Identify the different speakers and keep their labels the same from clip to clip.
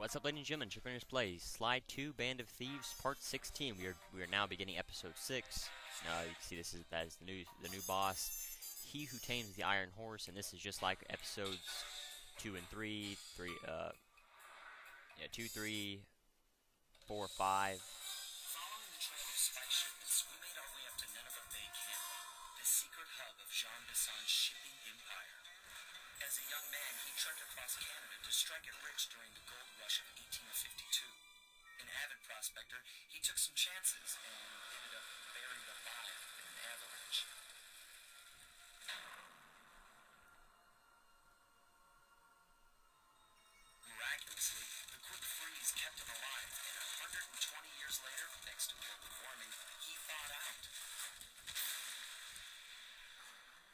Speaker 1: What's up, ladies and gentlemen? ChuckfinleLP plays Slide 2 Band of Thieves Part 16. We are now beginning episode 6. You can see that is the new boss, He Who Tames the Iron Horse, and this is just like episodes 2 and 3, 2, 3, 4, 5.
Speaker 2: Following the trail of spy shipments, we made our way up to Nineveh Bay Camp, the secret hub of Jean Bison's shipping empire. As a young man, he trekked across Canada to strike it rich during the gold rush of 1852. An avid prospector, he took some chances and ended up buried alive in an avalanche. Miraculously, the quick freeze kept him alive, and 120 years later, thanks to global warming, he thawed out.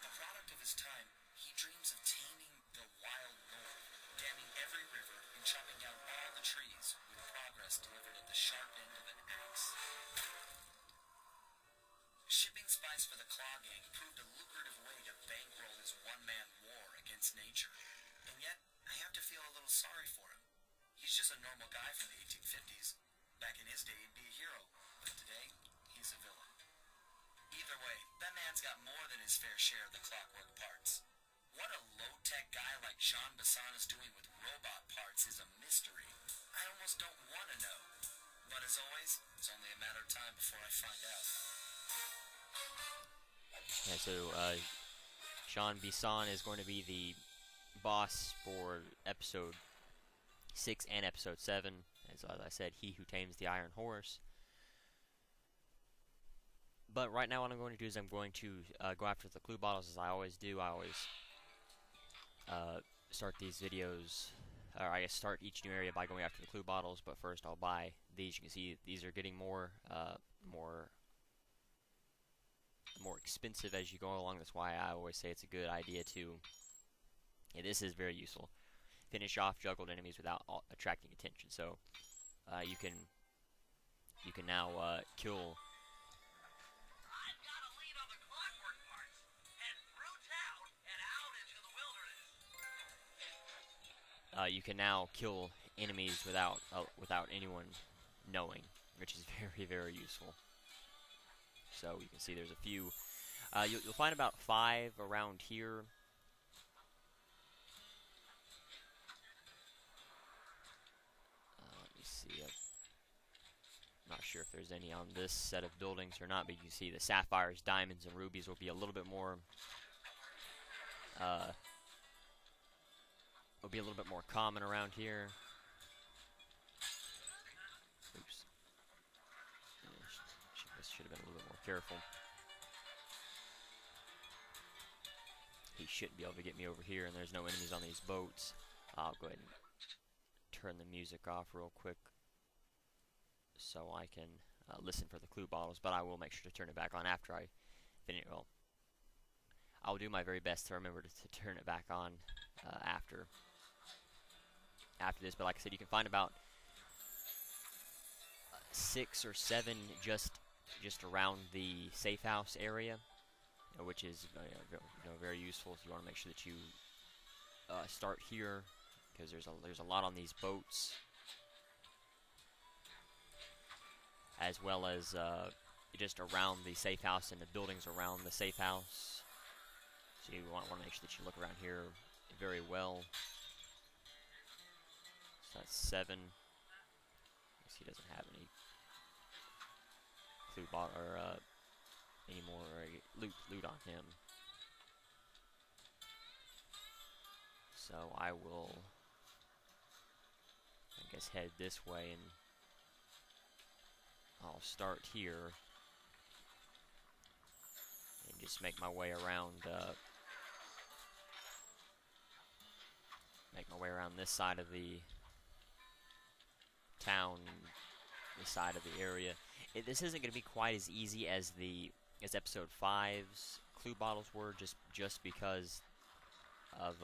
Speaker 2: A product of his time, he dreams of taming the wild north, damming every river and chopping down all the trees, with progress delivered at the sharp end of an axe. Shipping spice for the Claw Gang proved a lucrative way to bankroll his one-man war against nature. And yet, I have to feel a little sorry for him. He's just a normal guy from the 1850s. Back in his day, he'd be a hero, but today, he's a villain. Either way, that man's got more than his fair share of the clockwork parts. What a low-tech guy like Jean Bison is doing with robot parts is a mystery. I almost don't want to know. But as always, it's only a matter of time before I find out.
Speaker 1: Yeah, so Jean Bison is going to be the boss for episode 6 and episode 7. As I said, He Who Tames the Iron Horse. But right now what I'm going to do is I'm going to go after the clue bottles as I always do. I always start these videos, or I guess start each new area by going after the clue bottles, but first I'll buy these. You can see these are getting more expensive as you go along. That's why I always say it's a good idea to, this is very useful, finish off juggled enemies without attracting attention. So you can now kill. You can now kill enemies without anyone knowing, which is very, very useful. So you can see there's a few. You'll find about 5 around here. Let me see. I'm not sure if there's any on this set of buildings or not, but you can see the sapphires, diamonds, and rubies will be a little bit more. Will be a little bit more common around here. Oops. Should have been a little bit more careful. He shouldn't be able to get me over here, and there's no enemies on these boats. I'll go ahead and turn the music off real quick so I can listen for the clue bottles, but I will make sure to turn it back on after I finish. Well, I'll do my very best to remember to turn it back on after this, but like I said, you can find about 6 or 7 just around the safe house area, which is very useful if you want to make sure that you start here, because there's a lot on these boats, as well as just around the safe house and the buildings around the safe house. So you want to make sure that you look around here very well. So that's 7. I guess he doesn't have any clue bot or any more loot on him. So I will, I guess, head this way, and I'll start here and just make my way around. Make my way around this side of the town, this side of the area. This isn't going to be quite as easy as episode 5's clue bottles were, just because of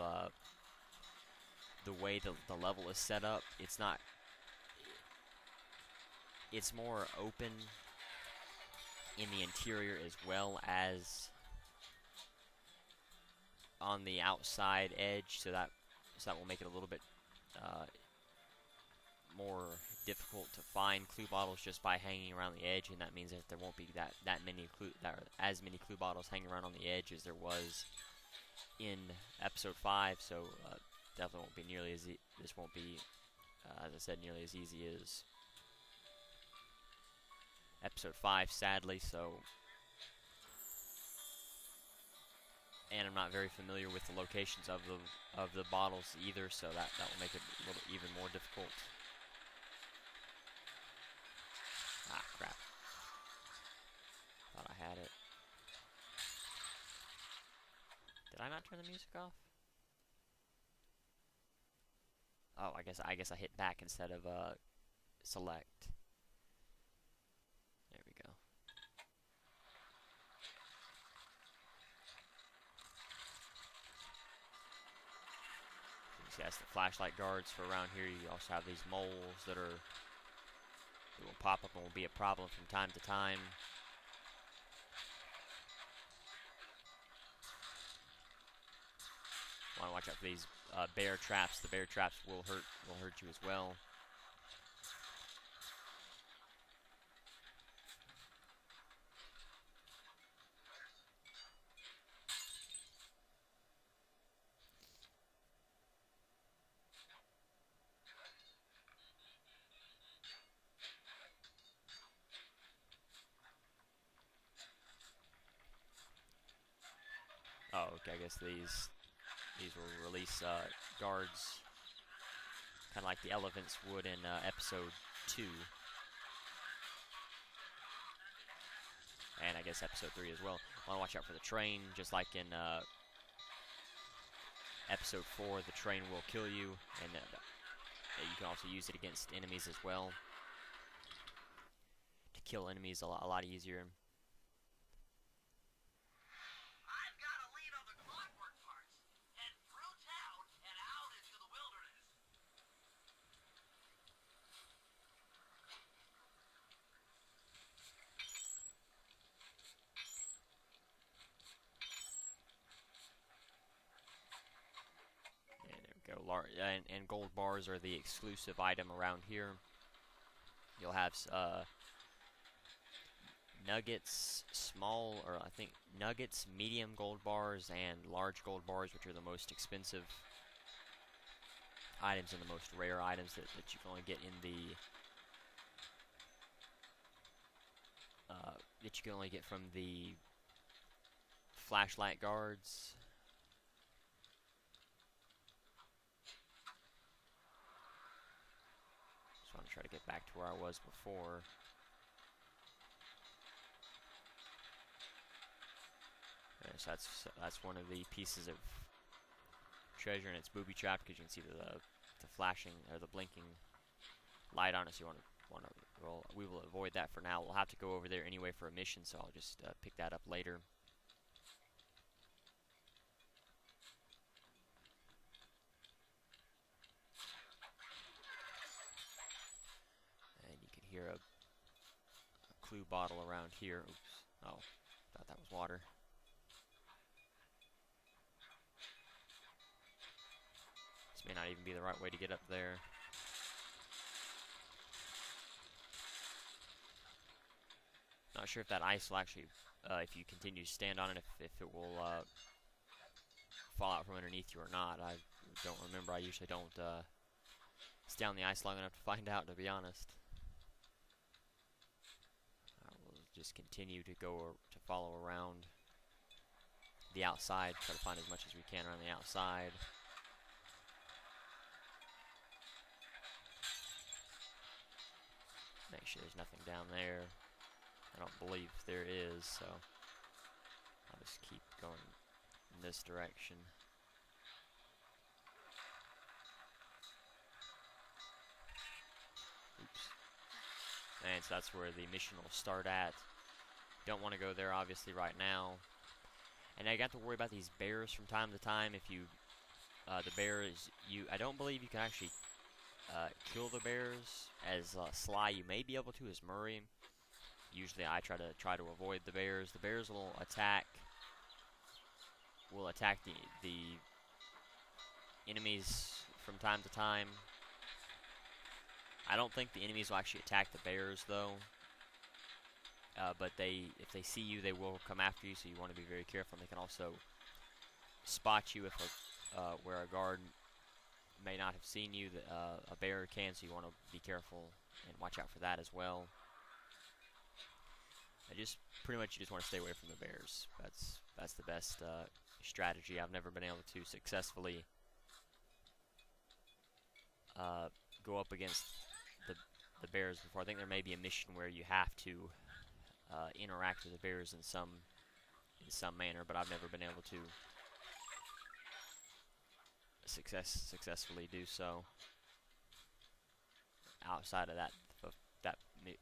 Speaker 1: the way the level is set up. It's not. It's more open in the interior as well as on the outside edge, so that will make it a little bit find clue bottles just by hanging around the edge, and that means that there won't be as many clue bottles hanging around on the edge as there was in episode 5. So definitely won't be nearly as this won't be, as I said, nearly as easy as episode 5, sadly. So, and I'm not very familiar with the locations of the bottles either, so that will make it a little even more difficult. Ah, crap. Thought I had it. Did I not turn the music off? Oh, I guess I hit back instead of select. There we go. See, that's the flashlight guards for around here. You also have these moles that will pop up and will be a problem from time to time. Want to watch out for these bear traps. The bear traps will hurt you as well. Oh, okay. I guess these will release guards, kind of like the elephants would in episode 2. And I guess episode 3 as well. Want to watch out for the train, just like in episode 4. The train will kill you, and you can also use it against enemies as well to kill enemies a lot easier.
Speaker 2: I've got a lead on the clockwork parts. Head through town and out into the wilderness.
Speaker 1: Yeah, there we go. And gold bars are the exclusive item around here. You'll have nuggets, nuggets, medium gold bars, and large gold bars, which are the most expensive items and the most rare items that you can only get in that you can only get from the flashlight guards. Just want to try to get back to where I was before. So that's one of the pieces of treasure, and it's booby trapped because you can see the flashing or the blinking light on it. So we will avoid that for now. We'll have to go over there anyway for a mission, so I'll just pick that up later. And you can hear a clue bottle around here. Oops. Oh, thought that was water. May not even be the right way to get up there. Not sure if that ice will actually, if you continue to stand on it, if it will fall out from underneath you or not. I don't remember. I usually don't stay on the ice long enough to find out, to be honest. We'll just continue to follow around the outside, try to find as much as we can around the outside. Make sure there's nothing down there. I don't believe there is, so I'll just keep going in this direction. Oops. And so that's where the mission will start at. Don't want to go there, obviously, right now. And I got to worry about these bears from time to time. If you, the bears, I don't believe you can actually kill the bears as Sly. You may be able to as Murray. Usually I try to avoid the bears. The bears will attack the enemies from time to time. I don't think the enemies will actually attack the bears, though. But if they see you, they will come after you, so you want to be very careful. And they can also spot you if where a guard may not have seen you. A bear can, so you want to be careful and watch out for that as well. Pretty much you just want to stay away from the bears. That's the best strategy. I've never been able to successfully go up against the bears before. I think there may be a mission where you have to interact with the bears in some manner, but I've never been able to successfully do so outside of that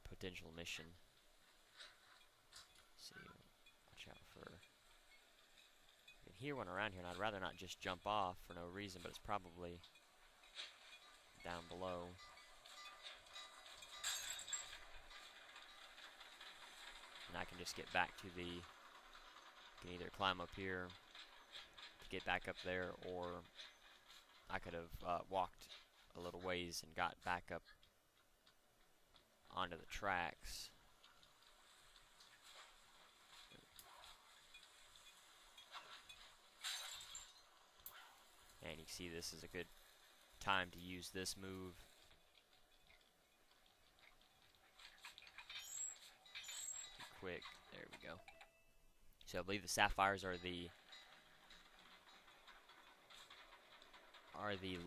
Speaker 1: potential mission. Let's see, watch out for. I can hear one around here, and I'd rather not just jump off for no reason, but it's probably down below. And I can just get back to the. Can either climb up here to get back up there, or I could have walked a little ways and got back up onto the tracks. And you can see this is a good time to use this move. Quick, there we go. So I believe the sapphires are the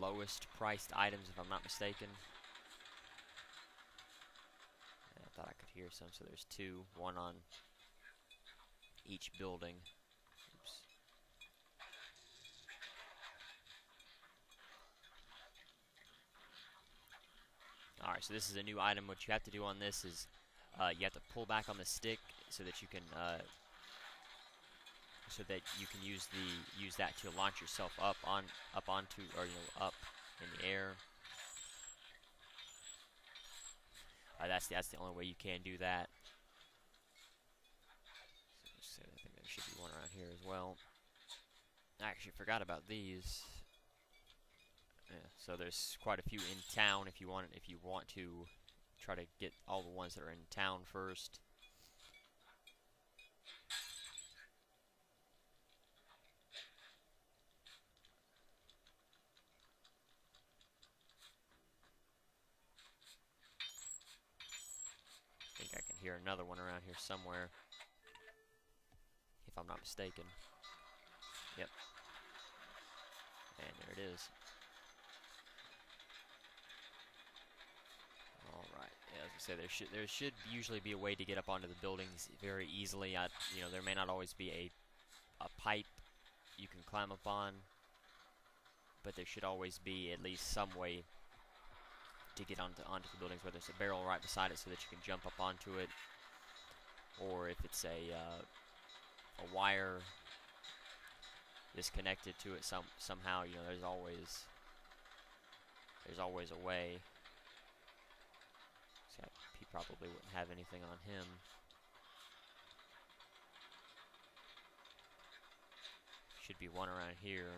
Speaker 1: lowest priced items, if I'm not mistaken. I thought I could hear some, so there's two, one on each building. Oops. Alright, so this is a new item. What you have to do on this is you have to pull back on the stick so that you can use that to launch yourself up onto, or up in the air. That's the only way you can do that. So I think there should be one around here as well. I actually forgot about these. Yeah, so there's quite a few in town if you want to try to get all the ones that are in town first. I think I can hear another one around here somewhere, if I'm not mistaken. Yep. And there it is. Alright, yeah, as I say, there should usually be a way to get up onto the buildings very easily. There may not always be a pipe you can climb up on, but there should always be at least some way to get onto the buildings, whether it's a barrel right beside it so that you can jump up onto it, or if it's a wire disconnected to it somehow. There's always a way. So he probably wouldn't have anything on him. Should be one around here.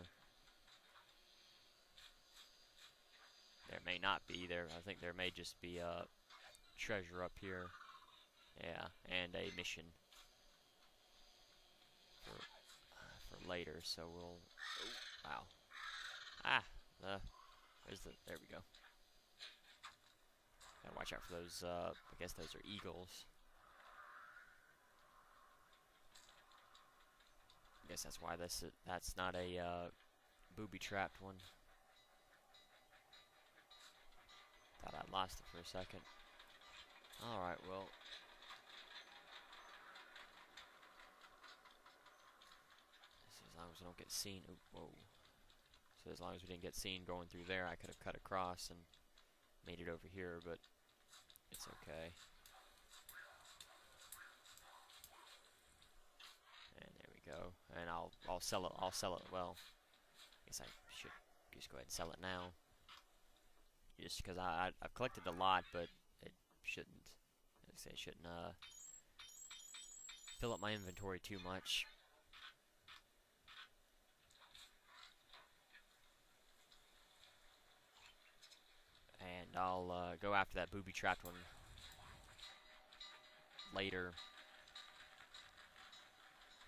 Speaker 1: There may not be. I think there may just be a treasure up here. Yeah, and a mission for later. So we'll. Oh, wow. There we go. Gotta watch out for those. I guess those are eagles. I guess that's why that's not a booby-trapped one. Thought I'd lost it for a second. Alright, well. As long as we don't get seen. Ooh, whoa. So as long as we didn't get seen going through there, I could have cut across and made it over here, but it's okay. And there we go. And I'll sell it. Well, I guess I should just go ahead and sell it now. Just because I've collected a lot, but it shouldn't. Like I say, it shouldn't fill up my inventory too much. And and I'll go after that booby-trapped one later.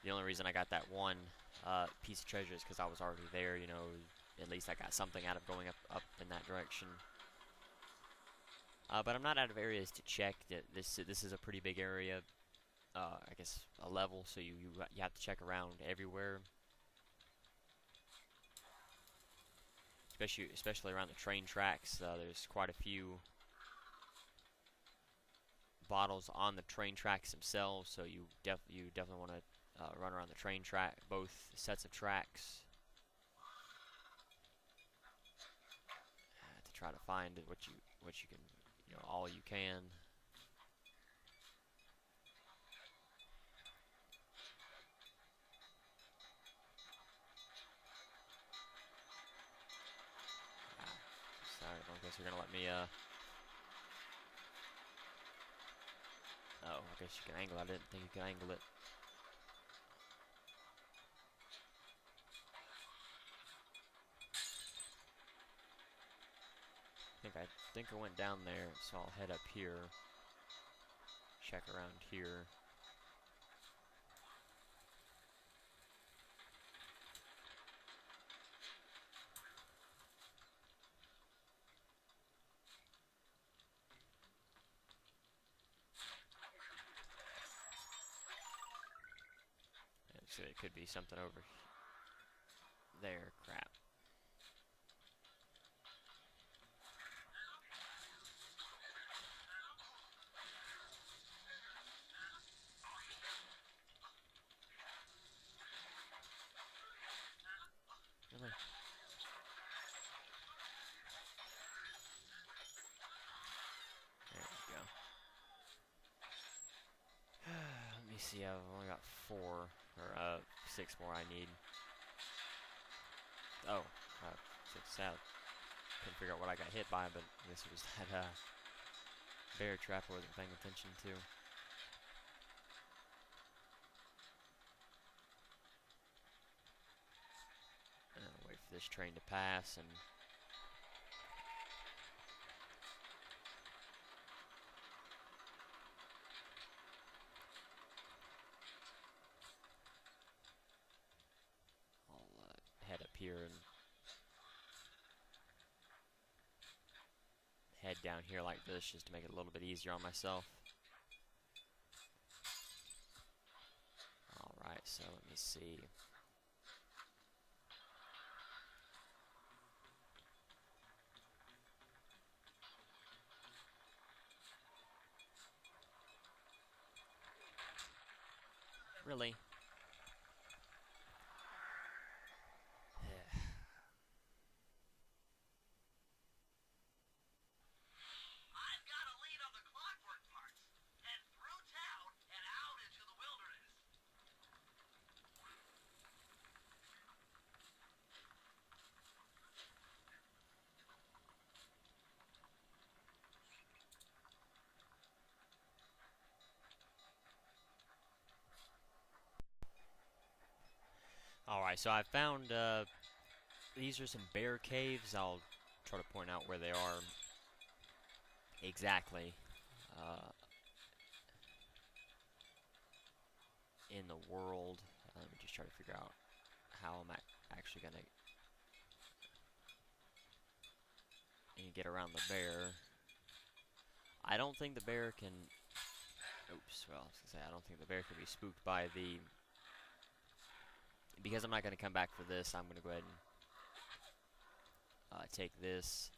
Speaker 1: The only reason I got that one piece of treasure is because I was already there, you know. At least I got something out of going up in that direction. But I'm not out of areas to check. This is a pretty big area. I guess a level, so you have to check around everywhere. Especially around the train tracks. There's quite a few bottles on the train tracks themselves, so you definitely want to run around the train track, both sets of tracks, to try to find what you can, you know, all you can. Sorry, I don't guess you're gonna let me. Oh, I guess you can angle. I didn't think you could angle it. I think I went down there, so I'll head up here. Check around here. So it could be something over there. Crap. Really? There we go. Let me see. I've only got 4 or 6 more I need. Oh, so sad. Couldn't figure out what I got hit by, but I guess it was that bear trap I wasn't paying attention to. Wait for this train to pass and. I'll head up here and head down here like this just to make it a little bit easier on myself. Alright, so let me see. Really?
Speaker 2: I've got a lead on the clockwork parts. Head through town and out into the wilderness.
Speaker 1: Alright, so I found, these are some bear caves. I'll try to point out where they are exactly in the world. Let me just try to figure out how I'm actually gonna get around the bear. I don't think the bear can. Oops. Well, I was gonna say I don't think the bear can be spooked by the. Because I'm not gonna come back for this, I'm gonna go ahead and take this.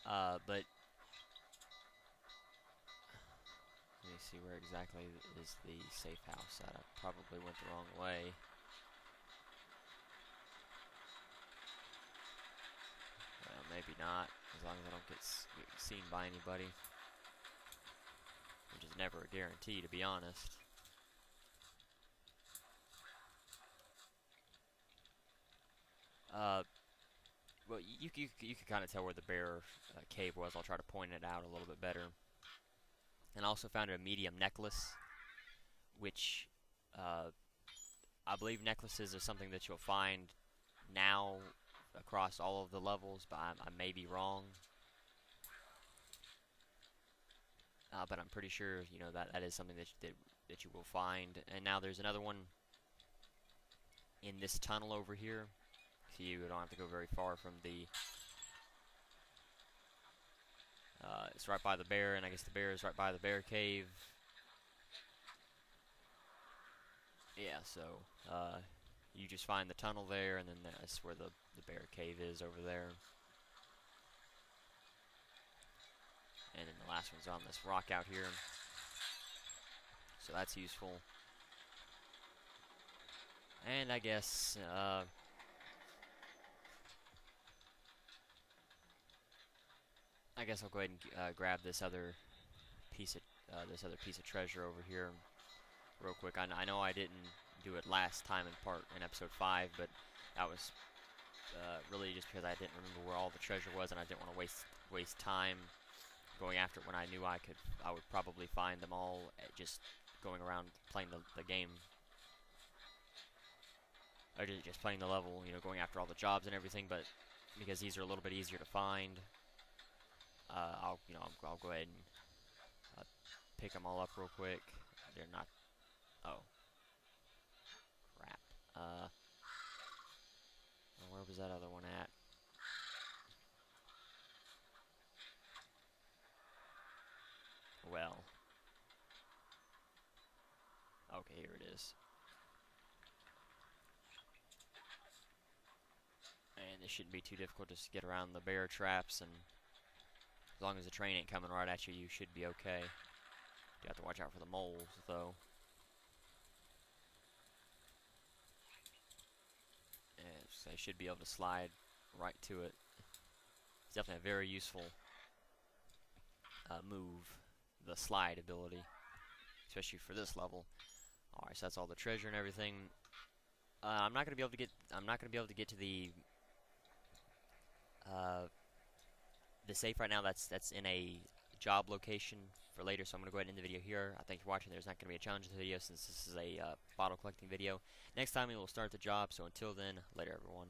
Speaker 1: But let me see where exactly is the safe house at. I probably went the wrong way. Well, maybe not, as long as I don't get seen by anybody. Which is never a guarantee, to be honest. Well, you could kind of tell where the bear cave was. I'll try to point it out a little bit better. And I also found a medium necklace, which I believe necklaces are something that you'll find now across all of the levels, but I may be wrong. But I'm pretty sure, you know, that is something that you will find. And now there's another one in this tunnel over here. So you don't have to go very far from the. It's right by the bear, and I guess the bear is right by the bear cave. Yeah, so you just find the tunnel there, and then that's where the bear cave is over there. And then the last one's on this rock out here. So that's useful. And I guess I'll go ahead and grab this other piece of treasure over here real quick. I know I didn't do it last time in episode 5, but that was really just because I didn't remember where all the treasure was, and I didn't want to waste time going after it when I knew I would probably find them all just going around playing the game, or just playing the level, you know, going after all the jobs and everything. But because these are a little bit easier to find, I'll go ahead and pick them all up real quick. They're not. Oh, crap. Where was that other one at? Well. Okay, here it is. And this shouldn't be too difficult, just to get around the bear traps, and as long as the train ain't coming right at you, you should be okay. You have to watch out for the moles, though. And so they should be able to slide right to it. It's definitely a very useful move, the slide ability, especially for this level. All right, so that's all the treasure and everything. I'm not gonna be able to get to the safe right now. That's in a job location for later, so I'm gonna go ahead and end the video here. I thank you for watching. There's not gonna be a challenge in the video since this is a bottle collecting video. Next time we will start the job. So until then, later everyone.